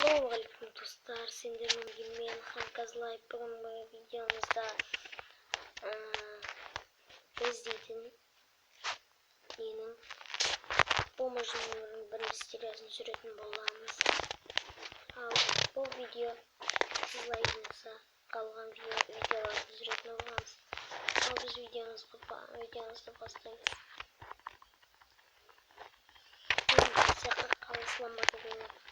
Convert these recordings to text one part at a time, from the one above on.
Assalamualaikum dostlar, sendirimin men Kazlay бүгінгі видеомызда біздің менің помощниктің бірінші сериясын түсіретін боламыз. Ал бұл видео сізлер болса қалған видеоларды түсіретін боламыз. Ал біз видеомызды бастаймыз. Сізге қалысланбады деймін.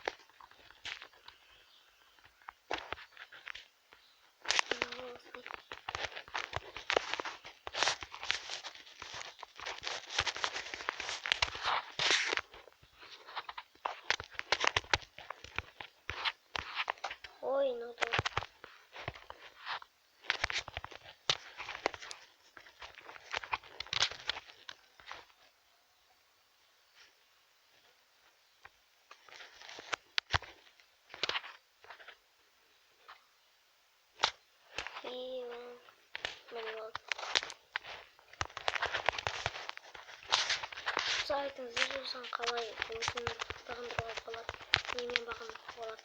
Ой, ну да. И вот сайтын зерделесең қалай өзін бағындыруға болады, немен бағындыруға болады.